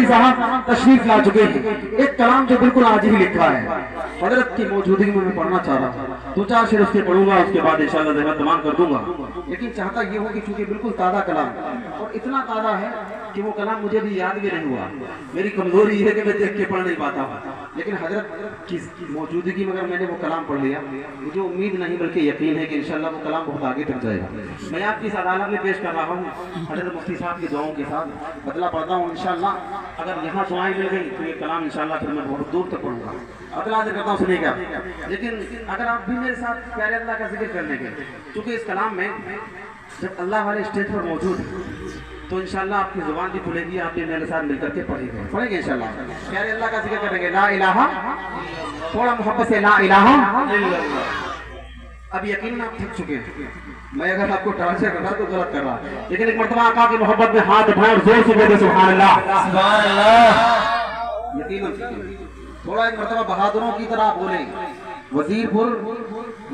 मुफ्ती साहब तशरीफ ला चुके हैं। एक कलाम जो बिल्कुल आज ही लिखा है, हजरत की मौजूदगी में मैं पढ़ना चाह रहा था। 2-4 शेर उसके पढ़ूंगा, उसके बाद इंशाअल्लाह ज़हमत तमाम कर दूंगा। लेकिन चाहता ये हो कि चूंकि बिल्कुल ताज़ा कलाम और इतना ताज़ा है कि वो कलाम मुझे भी याद भी नहीं हुआ। मेरी कमजोरी है कि मैं देख के पढ़ नहीं पाता हूँ, लेकिन हजरत की मौजूदगी में अगर मैंने वो कलाम पढ़ लिया, मुझे उम्मीद नहीं बल्कि यकीन है कि इंशाअल्लाह वो कलाम बहुत आगे तक जाएगा। मैं आपकी इस अदालत में पेश कर रहा हूँ हजरत मुफ्ती साहब की दुआओं के साथ बदला पढ़ता हूँ इंशाअल्लाह। अगर यहाँ दुआएं मिल गई तो ये कलाम इंशाअल्लाह फिर मैं बहुत दूर तक पढ़ूंगा। अगला अर्ज करता हूँ, सुनिएगा। लेकिन अगर आप भी मेरे साथ प्यारे अल्लाह का जिक्र करने के, चूँकि इस कलाम में जब अल्लाह वाले स्टेज पर मौजूद है तो इंशाअल्लाह आपकी जुबान भी खुलेगी, आप भी मेरे साथ मिलकर के पढ़ेंगे इंशाअल्लाह। प्यारे अल्लाह का जिक्र करेंगे, ला इलाहा, थोड़ा मोहब्बत से ला इलाहा। अब यकीन आप थक चुके हैं, मैं अगर आपको टार्चर कर रहा तो गलत कर रहा, लेकिन एक मर्तबा आका की मोहब्बत में हाथ उठाएं और जोर से बोले सुभान अल्लाह, सुभान अल्लाह। यकीन थोड़ा एक मर्तबा बहादुरों की तरह बोले,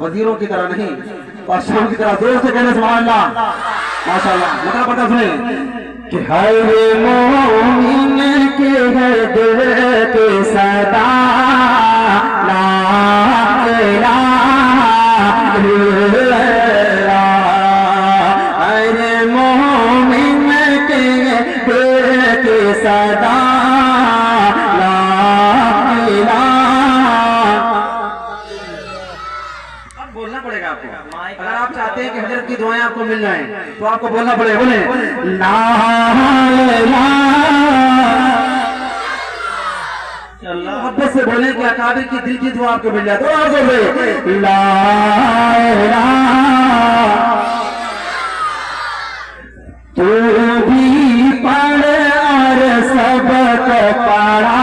वजीरों की तरह नहीं, बादशाहों की तरह जोर से कहने सुभान अल्लाह। माशाअल्लाह, मतलब पता सुने कि हर मोमिन के दिल के सदा ला इलाहा इल्लल्लाह, हर मोमिन के दिल के सदा ला इलाहा। अब बोलना पड़ेगा आपको, अगर आप चाहते हैं कि हजरत की दुआएं आपको मिल जाएं तो आपको बोलना पड़ेगा, बोले ला मोहब्बत से बोले कि अकाबिर की दिल की दुआ आपको मिल जाए तो आप बोले ला तू भी पढ़ और सबको पढ़ा,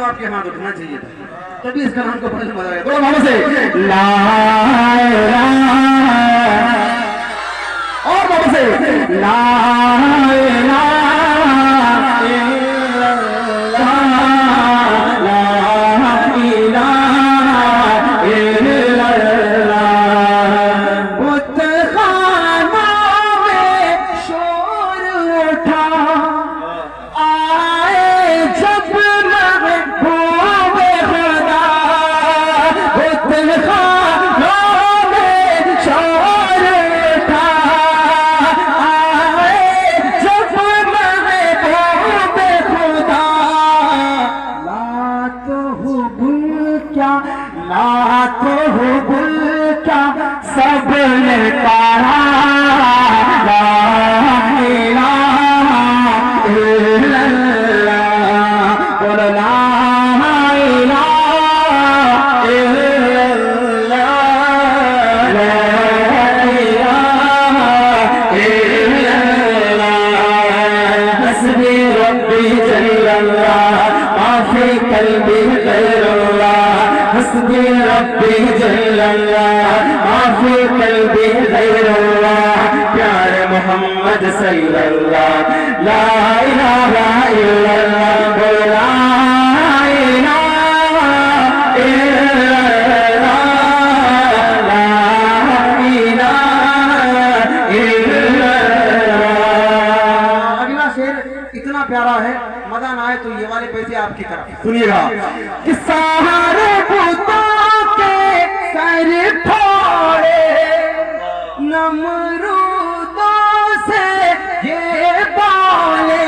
आपके हाथ उठना चाहिए था, तभी इस कलाम को पढ़ने में मजा आएगा। बोलो मोहब्बत से ला और मोहब्बत से ला मोहम्मद सल्लल्लाहु ला इलाहा इल्लल्लाह, ला इलाहा इल्लल्लाह, ला इलाहा इल्लल्लाह। अगला शेर इतना प्यारा है, मजा ना आए तो ये वाले पैसे आपकी तरफ सुनिएगा कि सहारे पुतों के सर फोड़े नमरूदों से ये बोले,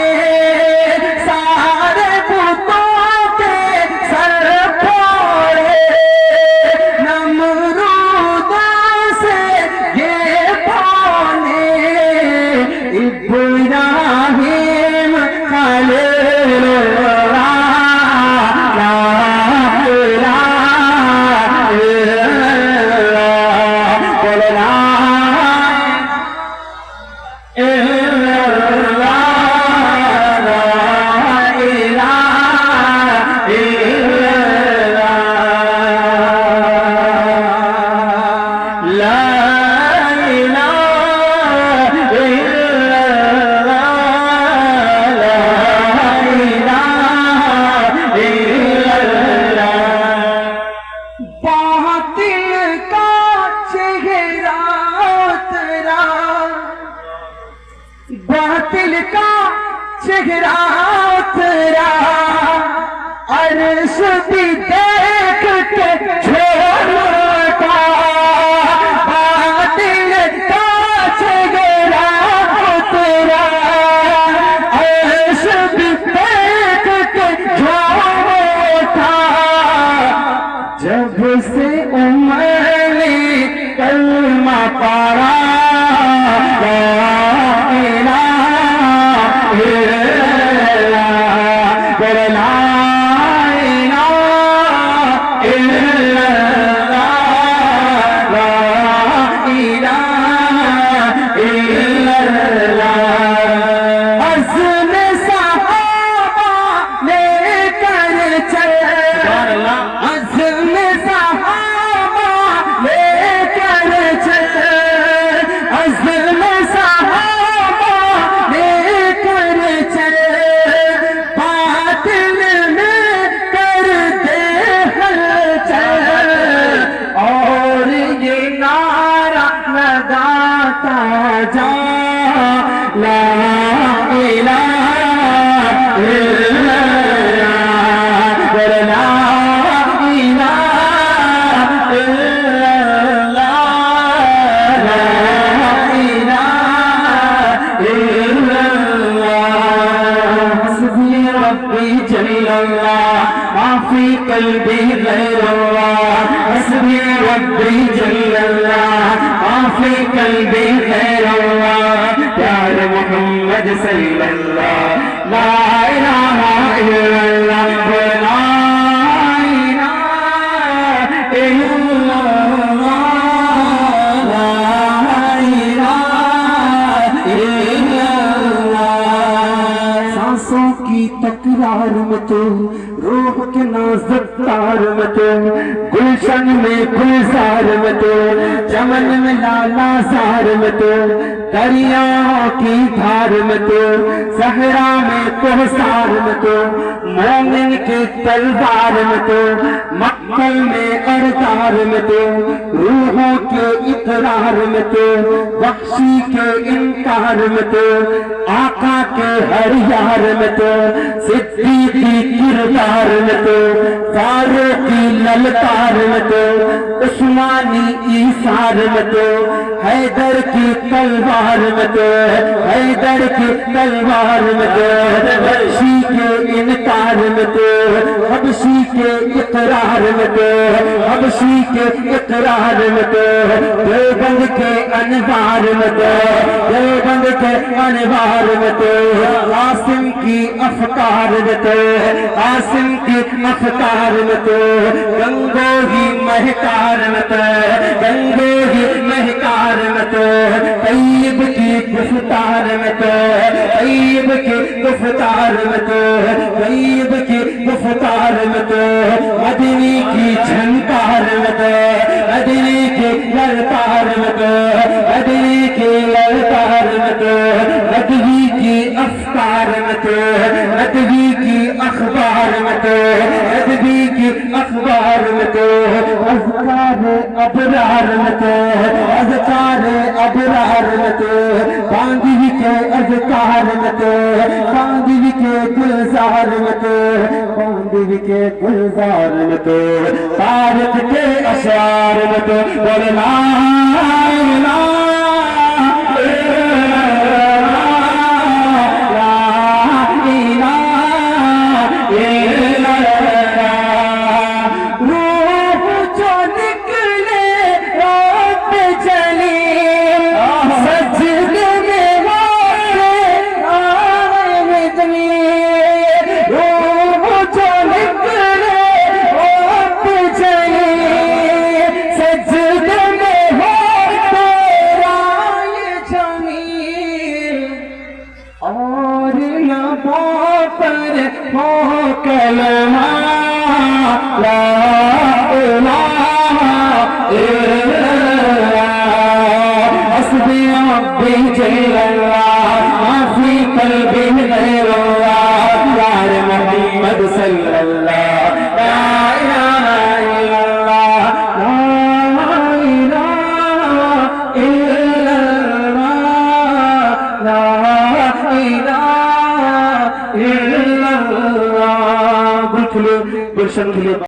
उतरा, अर्श भी देख के छोटा, बादल काछ गिरा उतरा, अर्श भी देख के छोटा, जब से उमर ने कलमा पारा, माफी कल्बी गैरुल्लाह, हस्बी रब्बी जल्लल्लाह, माफी कल्बी गैरुल्लाह, प्यार मोहम्मद सल्लल्लाह, ला इलाहा इल्लल्लाह, ला इलाहा इल्लल्लाह, ला इलाहा इल्लल्लाह। सांसों की तकरार में तो रूह के नाजुक तार में तो, गुलशन में गुलजार में तो, चमन में लाला सार में तो, दरियाओं की धार में तो, सहरा में कोहसार में तो, मोमिन के तलवार में तो, मक्कल में अरदार में तो, रूहों के इकरार में तो, बख्शी के इनकार में तो, आका के हर यार में तो, सिद्दीकी किरदार में तो, फारूकी ललकार में तो, उस्मानी ईसार में तो, हैदर की तलवार में तो, हैदर की तलवार में तो, हबशी के इनकार में तो, हबशी के इकरार में तो, हबशी के इकरार में तो, देवबंद के अनवार में तो, देवबंद के अनवार में तो, कासिम की अफकार में तो, कासिम की अफकार में तो, गंगोही महकार में तो, गंगोही महकार में तो, तैयब की गुफ्तार में तो, तैयब की गुफ्तार में तो, तैयब की गुफ्तार में तो, मदनी की झंकार में तो, मदनी की ललकार में तो, मदनी की ललकार में तो, नदवी की अफकार में तो, नदवी की अखबार में तो, नदवी की अखबार में तो, अज़कार अबरार में तो, अज़कार अबरार में तो, बांदवी के अज़कार में तो, बांदवी के गुलजार में तो, बांदवी के गुलजार में तो, तारक के अशार में तो, बोलना कलमा ला इलाहा इल्लल्लाह, हस्बी रब्बी जल्लल्लाह, माफी कल्बी गैरुल्लाह, प्यार मोहम्मद सल्लल्लाह, ला इलाहा इल्लल्लाह, ला इलाहा इल्लल्लाह, ला इलाहा इल्लल्लाह। गुल खिले गुलशन खिले